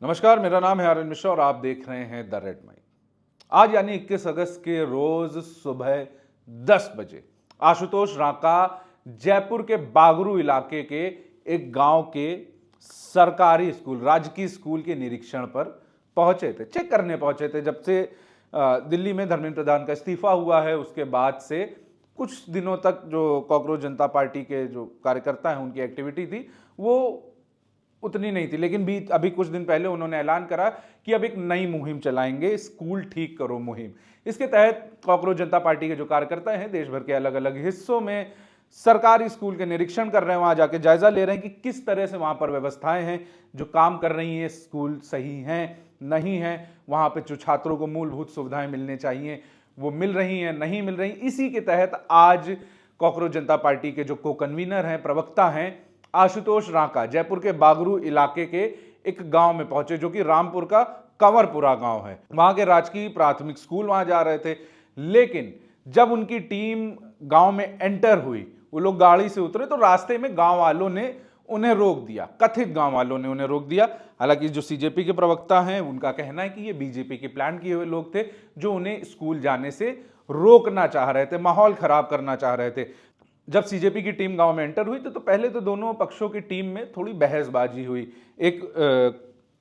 नमस्कार, मेरा नाम है आर्यन मिश्रा और आप देख रहे हैं द रेड माइक। आज यानी 21 अगस्त के रोज सुबह 10 बजे आशुतोष रांका जयपुर के बागरू इलाके के एक गांव के सरकारी स्कूल, राजकीय स्कूल के निरीक्षण पर पहुंचे थे, चेक करने पहुंचे थे। जब से दिल्ली में धर्मेंद्र प्रधान का इस्तीफा हुआ है, उसके बाद से कुछ दिनों तक जो कॉकरोच जनता पार्टी के जो कार्यकर्ता हैं उनकी एक्टिविटी थी वो उतनी नहीं थी, लेकिन अभी कुछ दिन पहले उन्होंने ऐलान करा कि अब एक नई मुहिम चलाएंगे, स्कूल ठीक करो मुहिम। इसके तहत कॉकरोच जनता पार्टी के जो कार्यकर्ता हैं देश भर के अलग अलग हिस्सों में सरकारी स्कूल के निरीक्षण कर रहे हैं, वहां जाके जायजा ले रहे हैं कि किस तरह से वहां पर व्यवस्थाएं हैं, जो काम कर रही हैं स्कूल सही हैं नहीं है, वहां पे जो छात्रों को मूलभूत सुविधाएं मिलने चाहिए वो मिल रही हैं नहीं मिल रही। इसी के तहत आज कॉकरोच जनता पार्टी के जो को कन्वीनर हैं, प्रवक्ता हैं आशुतोष रांका जयपुर के बागरू इलाके के एक गांव में पहुंचे, जो कि रामपुर का कंवरपुरा गांव है। वहां के राजकीय प्राथमिक स्कूल वहां जा रहे थे, लेकिन जब उनकी टीम गांव में एंटर हुई, वो लोग गाड़ी से उतरे तो रास्ते में गांव वालों ने उन्हें रोक दिया, कथित गांव वालों ने उन्हें रोक दिया। हालांकि जो सीजेपी के प्रवक्ता हैं उनका कहना है कि ये बीजेपी के प्लान किए हुए लोग थे जो उन्हें स्कूल जाने से रोकना चाह रहे थे, माहौल खराब करना चाह रहे थे। जब सीजेपी की टीम गांव में एंटर हुई तो पहले तो दोनों पक्षों की टीम में थोड़ी बहसबाजी हुई। एक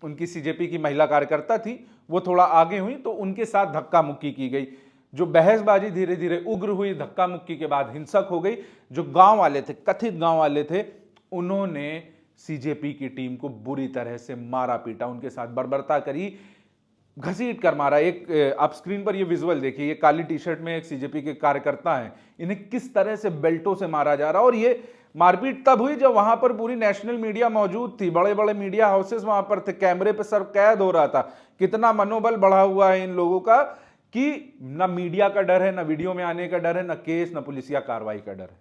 उनकी सीजेपी की महिला कार्यकर्ता थी, वो थोड़ा आगे हुई तो उनके साथ धक्का मुक्की की गई। जो बहसबाजी धीरे धीरे उग्र हुई, धक्का मुक्की के बाद हिंसक हो गई। जो गांव वाले थे, कथित गांव वाले थे, उन्होंने सीजेपी की टीम को बुरी तरह से मारा पीटा, उनके साथ बर्बरता करी, घसीट कर मारा। एक आप स्क्रीन पर ये विजुअल देखिए, ये काली टी शर्ट में एक सीजेपी के कार्यकर्ता हैं, इन्हें किस तरह से बेल्टों से मारा जा रहा। और ये मारपीट तब हुई जब वहां पर पूरी नेशनल मीडिया मौजूद थी, बड़े बड़े मीडिया हाउसेस वहां पर थे, कैमरे पे सब कैद हो रहा था। कितना मनोबल बढ़ा हुआ है इन लोगों का कि ना मीडिया का डर है, ना वीडियो में आने का डर है, ना केस, ना पुलिसिया कार्रवाई का डर है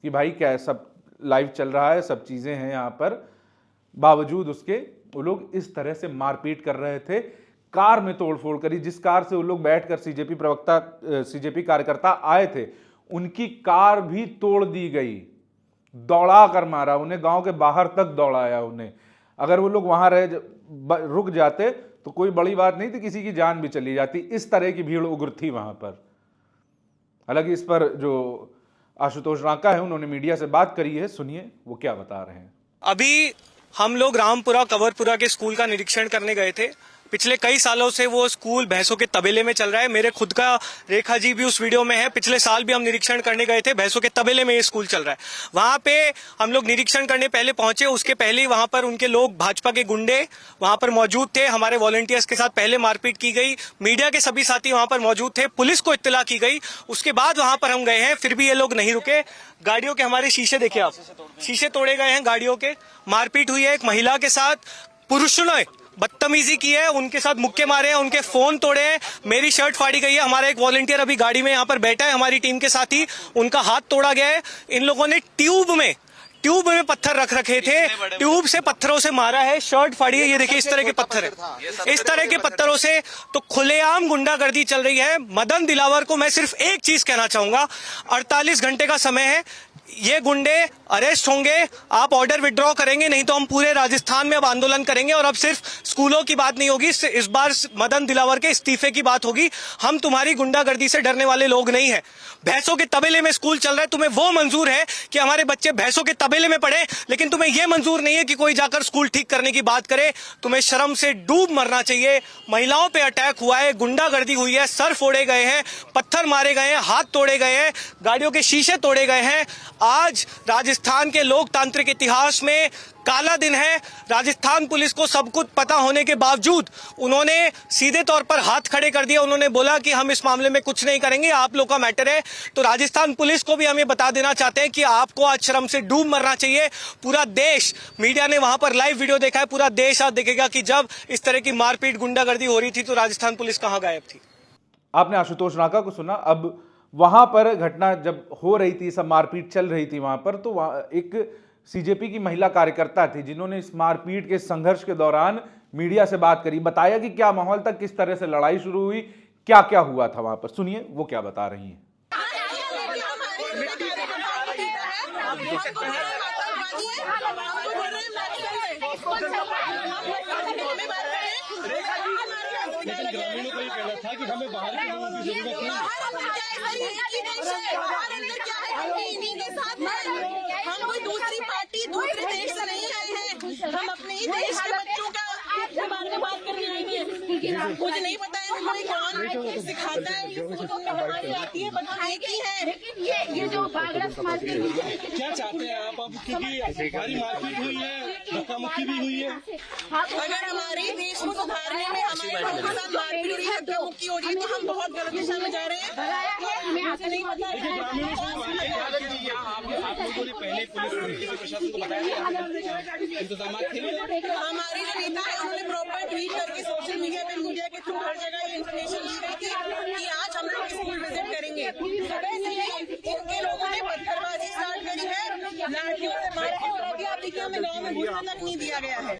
कि भाई क्या है, सब लाइव चल रहा है, सब चीजें हैं यहाँ पर। बावजूद उसके वो लोग इस तरह से मारपीट कर रहे थे। कार में तोड़फोड़ करी, जिस कार से वो लोग बैठकर सीजेपी कार्यकर्ता आए थे, उनकी कार भी तोड़ दी गई, दौड़ा कर मारा उन्हें, गांव के बाहर तक दौड़ाया उन्हें। अगर वो लोग वहां रुक जाते तो कोई बड़ी बात नहीं थी, किसी की जान भी चली जाती। इस तरह की भीड़ उग्र थी वहां पर। हालांकि इस पर जो आशुतोष रांका है उन्होंने मीडिया से बात करी है, सुनिए वो क्या बता रहे हैं। अभी हम लोग रामपुरा कंवरपुरा के स्कूल का निरीक्षण करने गए थे। पिछले कई सालों से वो स्कूल भैंसों के तबेले में चल रहा है। मेरे खुद का रेखा जी भी उस वीडियो में है। पिछले साल भी हम निरीक्षण करने गए थे, भैंसों के तबेले में ये स्कूल चल रहा है। वहां पे हम लोग निरीक्षण करने पहले पहुंचे, उसके पहले ही वहां पर उनके लोग, भाजपा के गुंडे वहां पर मौजूद थे। हमारे वॉलंटियर्स के साथ पहले मारपीट की गई, मीडिया के सभी साथी वहां पर मौजूद थे, पुलिस को इत्तला की गई। उसके बाद वहां पर हम गए हैं, फिर भी ये लोग नहीं रुके। गाड़ियों के हमारे शीशे देखिए आप, शीशे तोड़े गए हैं गाड़ियों के। मारपीट हुई है, एक महिला के साथ पुरुषों ने बदतमीजी की है, उनके साथ मुक्के मारे हैं, उनके फोन तोड़े हैं, मेरी शर्ट फाड़ी गई है। हमारा एक वॉलंटियर अभी गाड़ी में यहाँ पर बैठा है हमारी टीम के साथ ही, उनका हाथ तोड़ा गया है। इन लोगों ने ट्यूब में पत्थर रख रखे थे, ट्यूब से पत्थरों से मारा है, शर्ट फाड़ी है। ये देखिए इस तरह के पत्थर है, इस तरह के पत्थरों से तो खुलेआम गुंडागर्दी चल रही है। मदन दिलावर को मैं सिर्फ एक चीज कहना चाहूंगा, 48 घंटे का समय है, ये गुंडे अरेस्ट होंगे, आप ऑर्डर विड्रॉ करेंगे, नहीं तो हम पूरे राजस्थान में अब आंदोलन करेंगे। और अब सिर्फ स्कूलों की बात नहीं होगी, इस बार मदन दिलावर के इस्तीफे की बात होगी। हम तुम्हारी गुंडागर्दी से डरने वाले लोग नहीं है। भैंसों के तबेले में स्कूल चल रहा है, तुम्हें वो मंजूर है कि हमारे बच्चे भैंसों के तबेले में पढ़े, लेकिन तुम्हें यह मंजूर नहीं है कि कोई जाकर स्कूल ठीक करने की बात करे। तुम्हें शर्म से डूब मरना चाहिए। महिलाओं पे अटैक हुआ है, गुंडागर्दी हुई है, सर फोड़े गए हैं, पत्थर मारे गए हैं, हाथ तोड़े गए हैं, गाड़ियों के शीशे तोड़े गए हैं। आज राजस्थान के लोकतांत्रिक इतिहास में काला दिन है। राजस्थान पुलिस को सब कुछ पता होने के बावजूद उन्होंने सीधे तौर पर हाथ खड़े कर दिया। उन्होंने बोला कि हम इस मामले में कुछ नहीं करेंगे, आप लोग का मैटर है। तो राजस्थान पुलिस को भी हम ये बता देना चाहते हैं कि आपको आज शर्म से डूब मरना चाहिए। पूरा देश, मीडिया ने वहां पर लाइव वीडियो देखा है, पूरा देश आज देखेगा कि जब इस तरह की मारपीट गुंडागर्दी हो रही थी तो राजस्थान पुलिस कहां गायब थी। आपने आशुतोष रांका को सुना। अब वहां पर घटना जब हो रही थी, सब मारपीट चल रही थी वहां पर, तो वहां एक सीजेपी की महिला कार्यकर्ता थी जिन्होंने इस मारपीट के संघर्ष के दौरान मीडिया से बात करी, बताया कि क्या माहौल था, किस तरह से लड़ाई शुरू हुई, क्या क्या हुआ था वहां पर। सुनिए वो क्या बता रही हैं। था कि हमें बाहर की लोगों की जरूरत है। हम कोई दूसरी पार्टी दूसरे देश से नहीं आए हैं, हम अपने ही देश के बच्चों का बारे में बात करने आए हैं। मुझे नहीं पता है हमें कौन सिखाता है, ये हमारी आती है बताने की है। लेकिन ये जो बागड़ा समाज के क्या चाहते हैं आप अब, क्योंकि हमारी मारपीट हुई है, धक्का मुक्की भी हुई है। अगर हमारे देश को सुधारने में हमारे लोगों के साथ मारपीट हो रही है, धक्का मुक्की हो रही है, तो हम बहुत गलत दिशा में जा रहे हैं। मुझे नहीं पता है। पहले पुलिस प्रशासन को बताया इंतजाम थे। हमारे जो नेता है उन्होंने प्रॉपर ट्वीट करके सोशल मीडिया पे, मीडिया के थ्रू हर जगह ये इन्फॉर्मेशन दी गई थी कि आज हम लोग स्कूल विजिट करेंगे। सुबह से ही इनके लोगों ने पत्थरबाजी स्टार्ट करी है, लाठियों से मारपीट करा दिया। अब देखिए हमें गाँव में घुसने तक नहीं दिया गया है।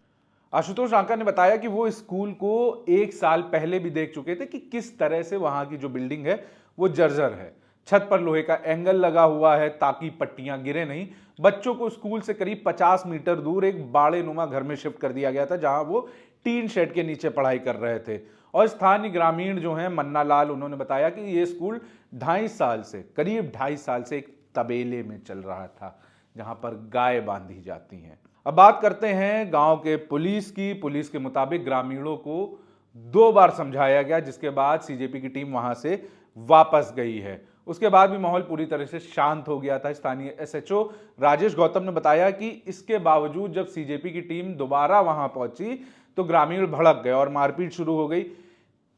आशुतोष रांका ने बताया कि वो स्कूल को 1 साल पहले भी देख चुके थे कि किस तरह से वहां की जो बिल्डिंग है वो जर्जर है। छत पर लोहे का एंगल लगा हुआ है ताकि पट्टियां गिरे नहीं। बच्चों को स्कूल से करीब 50 मीटर दूर एक बाड़े नुमा घर में शिफ्ट कर दिया गया था, जहां वो टीन शेड के नीचे पढ़ाई कर रहे थे। और स्थानीय ग्रामीण जो हैं मन्ना लाल, उन्होंने बताया कि ये स्कूल 2.5 साल से, करीब 2.5 साल से एक तबेले में चल रहा था, जहां पर गाय बांधी जाती हैं। अब बात करते हैं गांव के पुलिस की। पुलिस के मुताबिक ग्रामीणों को 2 बार समझाया गया, जिसके बाद सीजेपी की टीम वहां से वापस गई है। उसके बाद भी माहौल पूरी तरह से शांत हो गया था। स्थानीय एसएचओ राजेश गौतम ने बताया कि इसके बावजूद जब सीजेपी की टीम दोबारा वहां पहुंची तो ग्रामीण भड़क गए और मारपीट शुरू हो गई।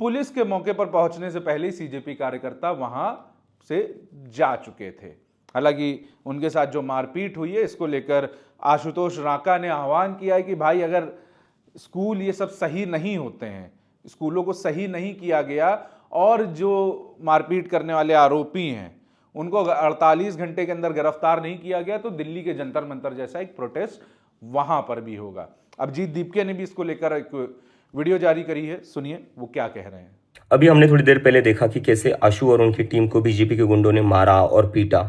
पुलिस के मौके पर पहुंचने से पहले ही सीजेपी कार्यकर्ता वहां से जा चुके थे। हालांकि उनके साथ जो मारपीट हुई है, इसको लेकर आशुतोष रांका ने आह्वान किया है कि भाई, अगर स्कूल ये सब सही नहीं होते हैं, स्कूलों को सही नहीं किया गया और जो मारपीट करने वाले आरोपी हैं उनको 48 घंटे के अंदर गिरफ्तार नहीं किया गया, तो दिल्ली के जंतर मंतर जैसा एक प्रोटेस्ट वहां पर भी होगा। अभिजीत दीपके ने भी इसको लेकर एक वीडियो जारी करी है, सुनिए वो क्या कह रहे हैं। अभी हमने थोड़ी देर पहले देखा कि कैसे आशु और उनकी टीम को बीजेपी के गुंडों ने मारा और पीटा।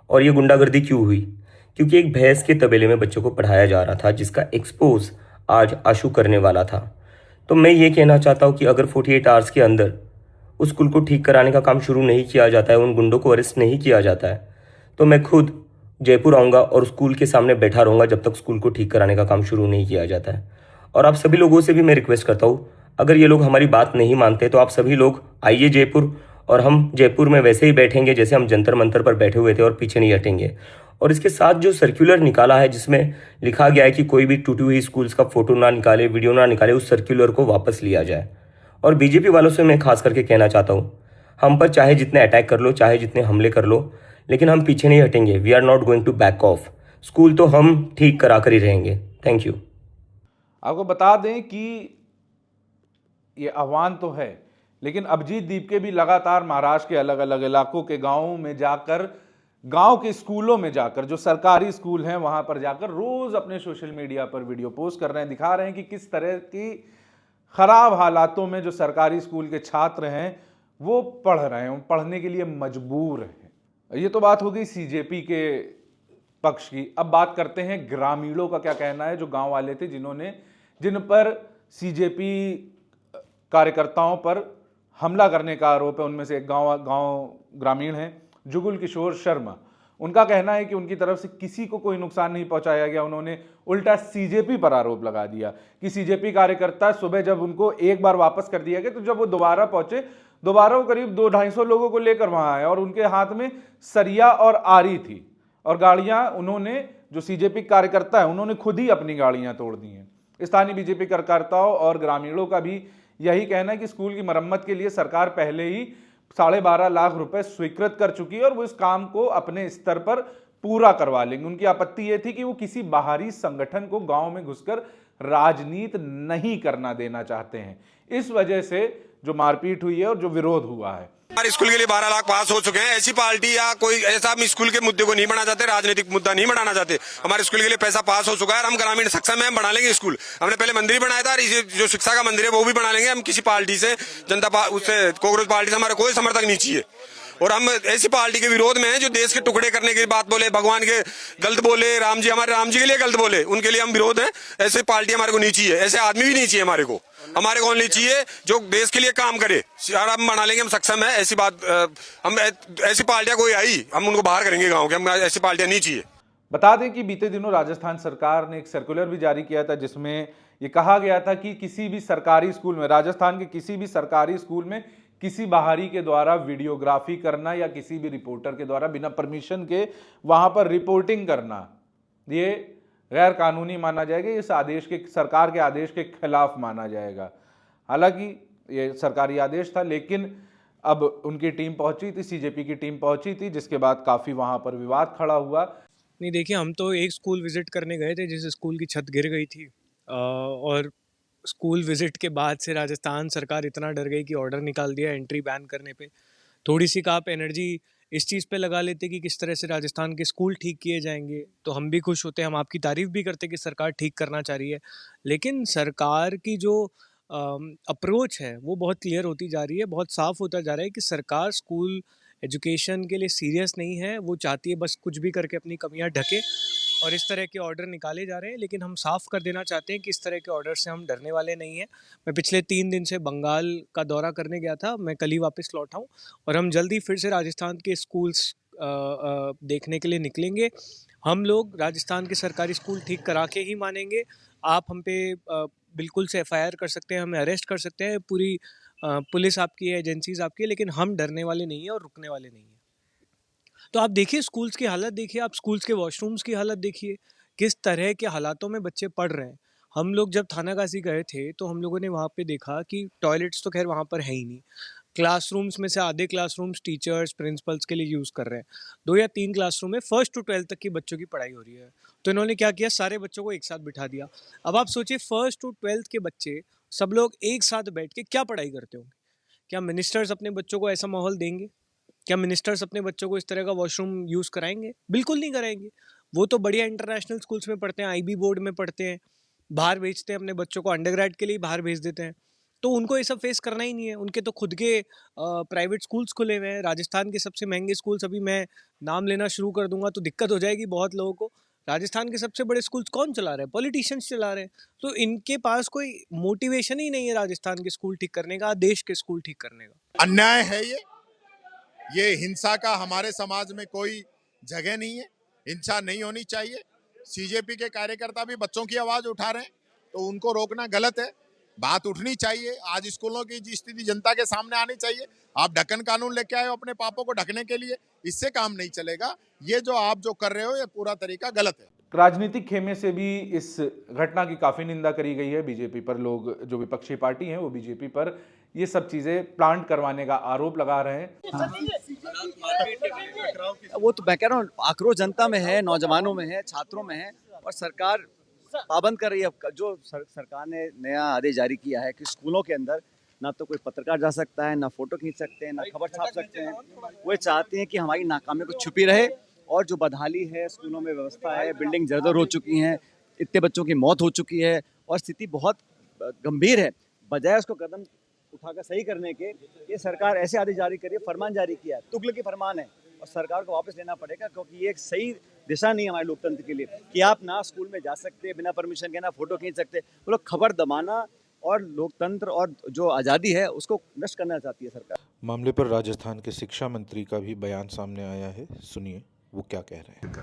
और ये गुंडागर्दी क्यों हुई? क्योंकि एक भैंस के तबेले में बच्चों को पढ़ाया जा रहा था, जिसका एक्सपोज आज आशु करने वाला था। तो मैं ये कहना चाहता हूँ कि अगर 48 आवर्स के अंदर उस स्कूल को ठीक कराने का काम शुरू नहीं किया जाता है, उन गुंडों को अरेस्ट नहीं किया जाता है, तो मैं खुद जयपुर आऊँगा और स्कूल के सामने बैठा रहूँगा जब तक स्कूल को ठीक कराने का काम शुरू नहीं किया जाता है। और आप सभी लोगों से भी मैं रिक्वेस्ट करता हूँ, अगर ये लोग हमारी बात नहीं मानते तो आप सभी लोग आइए जयपुर, और हम जयपुर में वैसे ही बैठेंगे जैसे हम जंतर मंतर पर बैठे हुए थे और पीछे नहीं हटेंगे। और इसके साथ जो सर्कुलर निकाला है जिसमें लिखा गया है कि कोई भी टूटी हुई स्कूल्स का फोटो ना निकाले, वीडियो ना निकाले, उस सर्कुलर को वापस लिया जाए। और बीजेपी वालों से मैं खास करके कहना चाहता हूँ, हम पर चाहे जितने अटैक कर लो, चाहे जितने हमले कर लो, लेकिन हम पीछे नहीं हटेंगे। We are not going to back off. School तो हम ठीक करा कर ही रहेंगे। Thank you. आपको बता दें कि ये आह्वान तो है, लेकिन अभिजीत दीपके भी लगातार महाराष्ट्र के अलग अलग इलाकों के गांवों में जाकर, गांव के स्कूलों में जाकर, जो सरकारी स्कूल हैं वहां पर जाकर रोज अपने सोशल मीडिया पर वीडियो पोस्ट कर रहे हैं, दिखा रहे हैं कि किस तरह की खराब हालातों में जो सरकारी स्कूल के छात्र हैं वो पढ़ रहे हैं, पढ़ने के लिए मजबूर हैं। ये तो बात हो गई सीजेपी के पक्ष की। अब बात करते हैं ग्रामीणों का क्या कहना है, जो गांव वाले थे जिन पर सीजेपी कार्यकर्ताओं पर हमला करने का आरोप है। उनमें से एक गांव ग्रामीण हैं जुगुल किशोर शर्मा। उनका कहना है कि उनकी तरफ से किसी को कोई नुकसान नहीं पहुंचाया गया। उन्होंने उल्टा सीजेपी पर आरोप लगा दिया कि सीजेपी कार्यकर्ता सुबह जब उनको एक बार वापस कर दिया गया, तो जब वो दोबारा पहुंचे, दोबारा वो करीब 200-250 लोगों को लेकर वहां आए और उनके हाथ में सरिया और आरी थी और गाड़ियां, उन्होंने, जो सीजेपी कार्यकर्ता है, उन्होंने खुद ही अपनी गाड़ियां तोड़ दी हैं। स्थानीय बीजेपी कार्यकर्ताओं और ग्रामीणों का भी यही कहना है कि स्कूल की मरम्मत के लिए सरकार पहले ही 12.5 लाख रुपए स्वीकृत कर चुकी है और वो इस काम को अपने स्तर पर पूरा करवा लेंगे। उनकी आपत्ति ये थी कि वो किसी बाहरी संगठन को गांव में घुसकर राजनीति नहीं करना देना चाहते हैं। इस वजह से जो मारपीट हुई है और जो विरोध हुआ है। हमारे स्कूल के लिए 12 लाख पास हो चुके हैं। ऐसी पार्टी या कोई ऐसा हम स्कूल के मुद्दे को नहीं बढ़ाना चाहते, राजनीतिक मुद्दा नहीं बढ़ाना चाहते। हमारे स्कूल के लिए पैसा पास हो चुका है। हम ग्रामीण सक्षम है, हम बना लेंगे स्कूल। हमने पहले मंदिर बनाया था, जो शिक्षा का मंदिर है वो भी बना लेंगे। हम किसी पार्टी से, जनता उससे, कांग्रेस पार्टी से हमारा कोई समर्थक नहीं चाहिए। और हम ऐसी पार्टी के विरोध में हैं जो देश के टुकड़े करने की बात बोले, भगवान के गलत बोले, हमारे राम जी के लिए गलत बोले, उनके लिए हम विरोध हैं। ऐसी पार्टी हमारे को नहीं चाहिए, ऐसे आदमी भी नहीं चाहिए हमारे को नहीं चाहिए जो देश के लिए काम करे। यार हम बना लेंगे, हम सक्षम है, ऐसी बात हम ऐसी पार्टियां कोई आई हम उनको बाहर करेंगे गाँव के, हम ऐसी पार्टियां नहीं चाहिए। बता दें कि बीते दिनों राजस्थान सरकार ने एक सर्कुलर भी जारी किया था जिसमें ये कहा गया था कि किसी भी सरकारी स्कूल में, राजस्थान के किसी भी सरकारी स्कूल में किसी बाहरी के द्वारा वीडियोग्राफी करना या किसी भी रिपोर्टर के द्वारा बिना परमिशन के वहां पर रिपोर्टिंग करना, ये गैर कानूनी माना जाएगा। इस आदेश के, सरकार के आदेश के खिलाफ माना जाएगा। हालांकि ये सरकारी आदेश था, लेकिन अब उनकी टीम पहुंची थी, सीजेपी की टीम पहुंची थी, जिसके बाद काफी वहां पर विवाद खड़ा हुआ। नहीं देखिए, हम तो एक स्कूल विज़िट करने गए थे जिस स्कूल की छत गिर गई थी, और स्कूल विज़िट के बाद से राजस्थान सरकार इतना डर गई कि ऑर्डर निकाल दिया एंट्री बैन करने पे। थोड़ी सी आप एनर्जी इस चीज़ पे लगा लेते कि किस तरह से राजस्थान के स्कूल ठीक किए जाएंगे तो हम भी खुश होते, हम आपकी तारीफ़ भी करते कि सरकार ठीक करना चाह रही है। लेकिन सरकार की जो अप्रोच है वो बहुत क्लियर होती जा रही है, बहुत साफ़ होता जा रहा है कि सरकार स्कूल एजुकेशन के लिए सीरियस नहीं है। वो चाहती है बस कुछ भी करके अपनी कमियां ढके, और इस तरह के ऑर्डर निकाले जा रहे हैं। लेकिन हम साफ़ कर देना चाहते हैं कि इस तरह के ऑर्डर से हम डरने वाले नहीं हैं। मैं पिछले 3 दिन से बंगाल का दौरा करने गया था, मैं कल ही वापस लौटा हूँ, और हम जल्दी फिर से राजस्थान के स्कूल्स देखने के लिए निकलेंगे। हम लोग राजस्थान के सरकारी स्कूल ठीक करा के ही मानेंगे। आप हम पे बिल्कुल से FIR कर सकते हैं, हमें अरेस्ट कर सकते हैं, पूरी पुलिस आपकी है, एजेंसीज आपकी है, लेकिन हम डरने वाले नहीं हैं और रुकने वाले नहीं हैं। तो आप देखिए स्कूल्स की हालत देखिए, आप स्कूल्स के वॉशरूम्स की हालत देखिए, किस तरह के हालातों में बच्चे पढ़ रहे हैं। हम लोग जब थानागाजी गए थे तो हम लोगों ने वहाँ पे देखा कि टॉयलेट्स तो खैर वहाँ पर है ही नहीं। क्लासरूम्स में से आधे क्लासरूम्स टीचर्स, प्रिंसिपल्स के लिए यूज़ कर रहे हैं। 2 या 3 क्लासरूम में 1st to 12th तक की बच्चों की पढ़ाई हो रही है। तो इन्होंने क्या किया, सारे बच्चों को एक साथ बिठा दिया। अब आप सोचिए 1st to 12th के बच्चे सब लोग एक साथ बैठ के क्या पढ़ाई करते होंगे? क्या मिनिस्टर्स अपने बच्चों को ऐसा माहौल देंगे? क्या मिनिस्टर्स अपने बच्चों को इस तरह का वॉशरूम यूज़ कराएंगे? बिल्कुल नहीं कराएंगे। वो तो बढ़िया इंटरनेशनल स्कूल्स में पढ़ते हैं, IB बोर्ड में पढ़ते हैं, बाहर भेजते हैं अपने बच्चों को, अंडरग्रेड के लिए बाहर भेज देते हैं। तो उनको ये सब फेस करना ही नहीं है। उनके तो खुद के प्राइवेट स्कूल्स खुले हुए हैं। राजस्थान के सबसे महंगे स्कूल्स, अभी मैं नाम लेना शुरू कर दूंगा तो दिक्कत हो जाएगी बहुत लोगों को। राजस्थान के सबसे बड़े स्कूल्स कौन चला रहे हैं? पॉलिटिशियंस चला रहे हैं। तो इनके पास कोई मोटिवेशन ही नहीं है राजस्थान के स्कूल ठीक करने का, देश के स्कूल ठीक करने का। अन्याय है ये हिंसा का हमारे समाज में कोई जगह नहीं है, हिंसा नहीं होनी चाहिए। सीजेपी के कार्यकर्ता भी बच्चों की आवाज उठा रहे हैं तो उनको रोकना गलत है, बात उठनी चाहिए। आज स्कूलों की स्थिति जनता के सामने आनी चाहिए। आप ढक्कन कानून लेके आए हो अपने पापों को ढकने के लिए, इससे काम नहीं चलेगा। ये जो आप जो कर रहे हो ये पूरा तरीका गलत है। राजनीतिक खेमे से भी इस घटना की काफी निंदा करी गई है। बीजेपी पर लोग, जो विपक्षी पार्टी हैं, वो बीजेपी पर ये सब चीजें प्लांट करवाने का आरोप लगा रहे हैं। वो तो मैं कह रहा हूँ, आक्रोश जनता में है, नौजवानों में है, छात्रों में है, और सरकार पाबंद कर रही है। जो सरकार ने नया आदेश जारी किया है कि स्कूलों के अंदर ना तो कोई पत्रकार जा सकता है, ना फोटो खींच सकते हैं, ना खबर छाप सकते हैं। वो चाहते हैं कि हमारी नाकामी को छुपी रहे, और जो बदहाली है स्कूलों में, व्यवस्था है, बिल्डिंग जर्जर हो चुकी हैं, इतने बच्चों की मौत हो चुकी है और स्थिति बहुत गंभीर है। बजाय उसको कदम उठाकर सही करने के, ये सरकार ऐसे आदेश जारी करी है, फरमान जारी किया है, तुगलकी फरमान है, और सरकार को वापस लेना पड़ेगा, क्योंकि ये एक सही दिशा नहीं है हमारे लोकतंत्र के लिए कि आप ना स्कूल में जा सकते बिना परमिशन के, ना फोटो खींच सकते। वो लोग खबर दबाना और लोकतंत्र और जो आज़ादी है उसको नष्ट करना चाहती है सरकार। मामले पर राजस्थान के शिक्षा मंत्री का भी बयान सामने आया है, सुनिए वो क्या कह रहे हैं।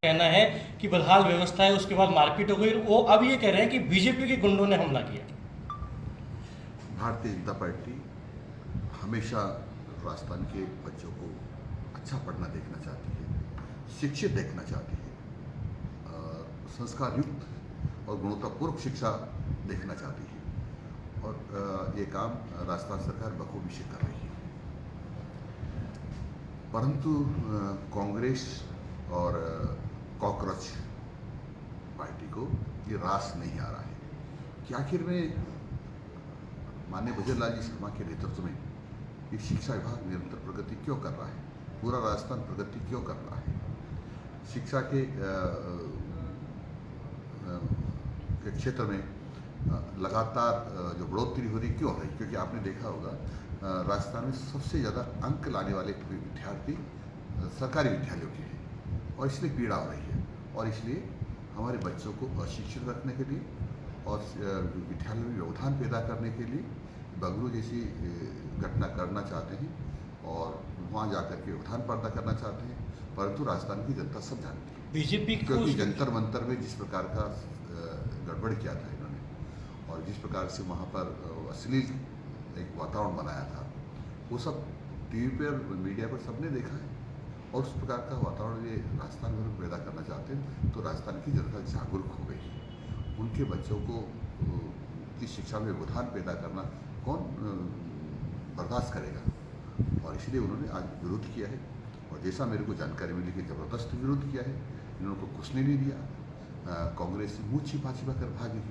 कहना है कि बदहाल व्यवस्था है, उसके बाद मारपीट हो गई। वो अब ये कह रहे हैं कि बीजेपी के गुंडों ने हमला किया। भारतीय जनता पार्टी हमेशा राजस्थान के बच्चों को अच्छा पढ़ना देखना चाहती है, शिक्षित देखना चाहती है, संस्कार युक्त और गुणवत्तापूर्ण शिक्षा देखना चाहती है, और ये काम राजस्थान सरकार बखूबी से कर रही है। परंतु कांग्रेस और कॉकरोच पार्टी को ये रास नहीं आ रहा है कि आखिर में माननीय भजन लाल जी शर्मा के नेतृत्व में ये शिक्षा विभाग निरंतर प्रगति क्यों कर रहा है, पूरा राजस्थान प्रगति क्यों कर रहा है। शिक्षा के क्षेत्र में लगातार जो बढ़ोतरी हो रही क्यों हो रही, क्योंकि आपने देखा होगा राजस्थान में सबसे ज़्यादा अंक लाने वाले विद्यार्थी सरकारी विद्यालयों के हैं और इसलिए पीड़ा हो रही है। और इसलिए हमारे बच्चों को अशिक्षित रखने के लिए और विद्यालय में व्यवधान पैदा करने के लिए बगरू जैसी घटना करना चाहते हैं और वहाँ जाकर के व्यवधान पैदा करना चाहते हैं, परंतु राजस्थान की जनता सब जानती है। बीजेपी क्योंकि जंतर मंतर में जिस प्रकार का गड़बड़ किया था इन्होंने और जिस प्रकार से वहाँ पर अश्लील एक वातावरण बनाया था, वो सब टीवी पर मीडिया पर सबने देखा है और उस प्रकार का वातावरण ये राजस्थान में पैदा करना चाहते हैं। तो राजस्थान की जनता जागरूक हो गई है। उनके बच्चों को की शिक्षा में व्यवधान पैदा करना कौन बर्दाश्त करेगा, और इसलिए उन्होंने आज विरोध किया है। और जैसा मेरे को जानकारी मिली कि ज़बरदस्त विरोध किया है, इन्होंने को घुसने नहीं दिया। कांग्रेस मुँह छिपा कर भागी।